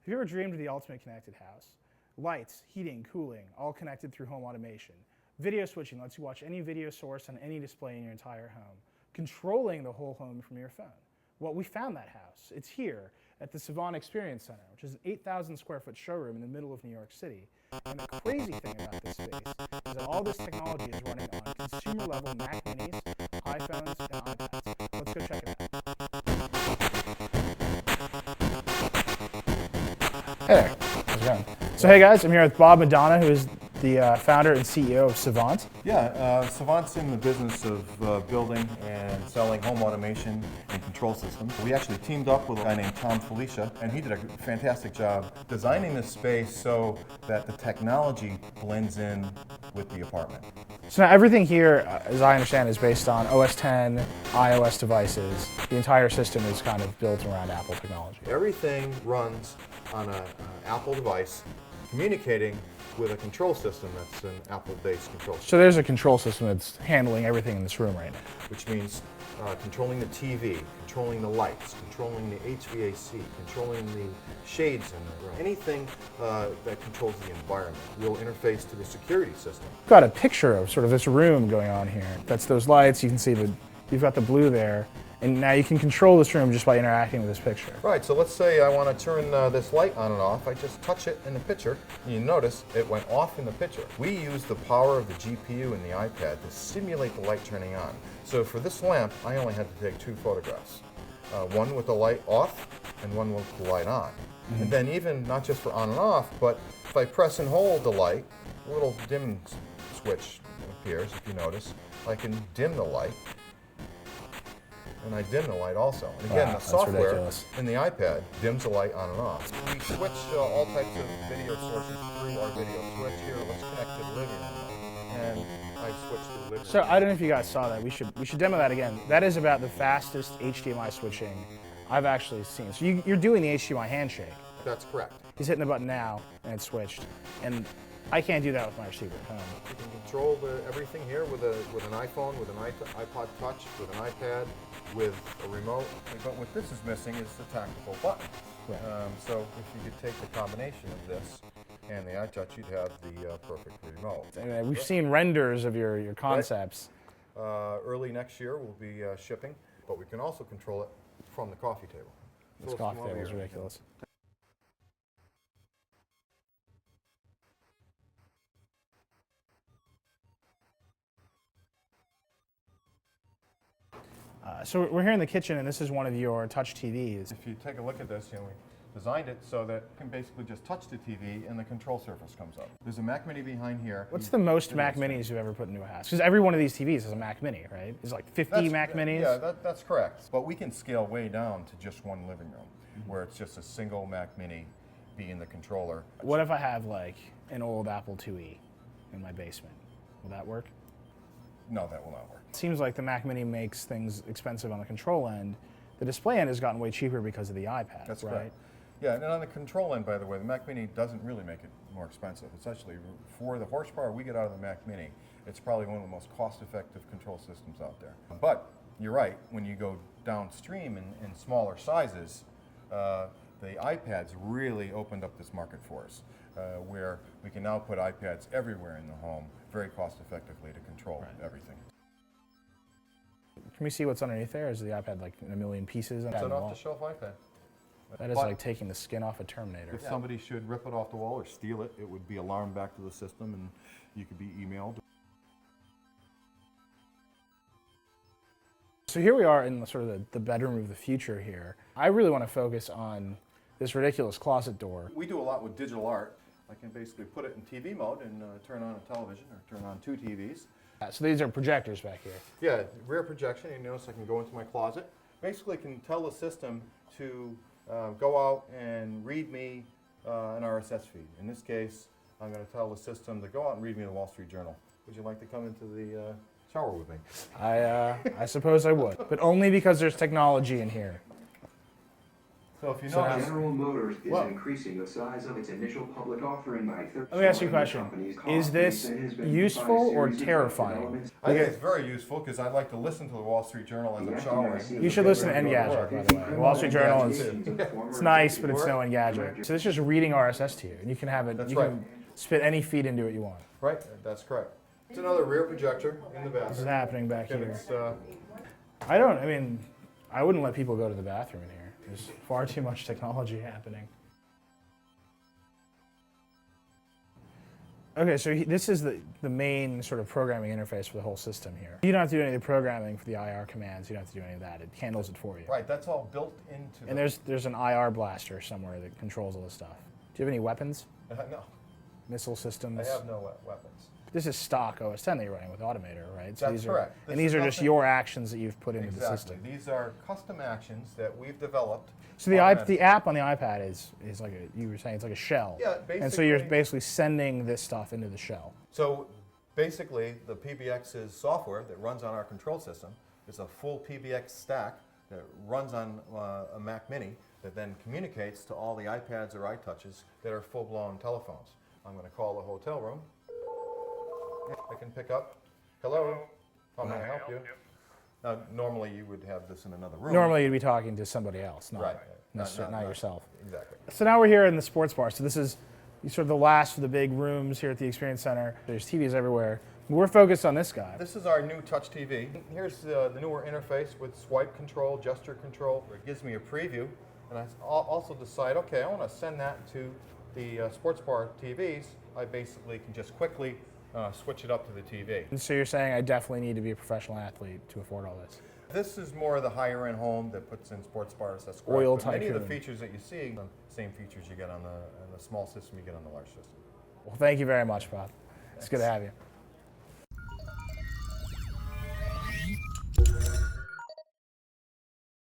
Have you ever dreamed of the ultimate connected house? Lights, heating, cooling, all connected through home automation. Video switching lets you watch any video source on any display in your entire home, controlling the whole home from your phone. Well, we found that house. It's here at the Savant Experience Center, which is an 8,000 square foot showroom in the middle of New York City. And the crazy thing about this space is that all this technology is running on consumer level Mac Minis, iPhones, and iPads. Let's go check it out. Hey there, how's it going? So hey guys, I'm here with Bob Madonna, who is the founder and CEO of Savant. Yeah, Savant's in the business of building and selling home automation and control systems. We actually teamed up with a guy named Tom Felicia, and he did a fantastic job designing this space so that the technology blends in with the apartment. So now everything here, as I understand, is based on OS X, iOS devices. The entire system is kind of built around Apple technology. Everything runs on an Apple device communicating with a control system that's an Apple-based control system. So there's a control system that's handling everything in this room right now. Which means controlling the TV, controlling the lights, controlling the HVAC, controlling the shades in the room. Anything that controls the environment will interface to the security system. We've got a picture of sort of this room going on here. That's those lights. You can see you've got the blue there. And now you can control this room just by interacting with this picture. Right, so let's say I want to turn this light on and off. I just touch it in the picture, and you notice it went off in the picture. We use the power of the GPU and the iPad to simulate the light turning on. So for this lamp, I only had to take 2 photographs. One with the light off, and one with the light on. Mm-hmm. And then even, not just for on and off, but if I press and hold the light, a little dim switch appears, if you notice. I can dim the light. And I dim the light also. And again, the software in the iPad dims the light on and off. We switch all types of video sources through our video switch here. Let's connect to the living room. And I switch to the living room. So I don't know if you guys saw that. We should demo that again. That is about the fastest HDMI switching I've actually seen. So you're doing the HDMI handshake. That's correct. He's hitting the button now, and it's switched. And I can't do that with my receiver at home. You can control everything here with an iPhone, with an iPod Touch, with an iPad, with a remote. But what this is missing is the tactical button. Right. So if you could take the combination of this and the iTouch, you'd have the perfect remote. We've seen renders of your concepts. Right. Early next year we'll be shipping, but we can also control it from the coffee table. This coffee table is ridiculous. So we're here in the kitchen, and this is one of your touch TVs. If you take a look at this, we designed it so that you can basically just touch the TV and the control surface comes up. There's a Mac Mini behind here. What's the most Mac Minis you've ever put into a house? Because every one of these TVs is a Mac Mini, right? It's like 50 Mac Minis? Yeah, that's correct. But we can scale way down to just one living room, where it's just a single Mac Mini being the controller. What if I have like an old Apple IIe in my basement? Will that work? No, that will not work. It seems like the Mac Mini makes things expensive on the control end. The display end has gotten way cheaper because of the iPad, That's right? Correct. Yeah, and on the control end, by the way, the Mac Mini doesn't really make it more expensive. It's actually, for the horsepower we get out of the Mac Mini, it's probably one of the most cost-effective control systems out there. But you're right, when you go downstream in smaller sizes, the iPads really opened up this market for us, where we can now put iPads everywhere in the home very cost-effectively to control everything. Can we see what's underneath there? Is the iPad like in a million pieces? It's an off-the-shelf iPad. That is like taking the skin off a Terminator. If somebody should rip it off the wall or steal it, it would be alarmed back to the system and you could be emailed. So here we are in the bedroom of the future here. I really want to focus on this ridiculous closet door. We do a lot with digital art. I can basically put it in TV mode and turn on a television or turn on 2 TVs. So these are projectors back here. Yeah, rear projection. You notice I can go into my closet. Basically, can tell the system to go out and read me an RSS feed. In this case, I'm going to tell the system to go out and read me the Wall Street Journal. Would you like to come into the shower with me? I suppose I would, but only because there's technology in here. So if you So notice, General Motors is Whoa. increasing the size of its initial public offering by 30%. Let me ask you a question. Is this useful or terrifying? I think it's very useful because I like to listen to the Wall Street Journal as I'm showering. You should listen to Engadget, by the way. The Wall Street Journal is it's nice, but it's no Engadget. So it's just reading RSS to you, and you can have it. That's You right. can spit any feed into it you want. Right, that's correct. It's another rear projector in the This is bathroom. happening back And here. it's, I wouldn't let people go to the bathroom in here. There's far too much technology happening. Okay, so this is the main sort of programming interface for the whole system here. You don't have to do any of the programming for the IR commands. You don't have to do any of that. It handles it for you. right, that's all built into And there's an IR blaster somewhere that controls all this stuff. Do you have any weapons? No, Missile systems? I have no weapons. This is stock OS 10 that you're running with Automator, right? So That's correct. And This these is are just nothing- your actions that you've put into the Exactly. system. These are custom actions that we've developed. So the app on the iPad is like you were saying, it's like a shell. Yeah, And so you're basically- basically sending this stuff into the shell. So basically, the PBX's software that runs on our control system is a full PBX stack that runs on a Mac Mini that then communicates to all the iPads or iTouches that are full-blown telephones. I'm going to call the hotel room. I can pick up. Hello. How may I help you? Now, normally you would have this in another room. Normally you'd be talking to somebody else, not, Right. not yourself. Exactly. So now we're here in the sports bar. So this is sort of the last of the big rooms here at the Experience Center. There's TVs everywhere. We're focused on this guy. This is our new touch TV. Here's the newer interface with swipe control, gesture control. It gives me a preview, and I also decide, okay, I want to send that to the sports bar TVs. I basically can just quickly switch it up to the TV. And so you're saying I definitely need to be a professional athlete to afford all this. This is more of the higher end home that puts in sports bars. That's correct. Oil But many of the tycoon. features that you see, the same features you get on the small system you get on the large system. Well, thank you very much, Bob. It's good to have you.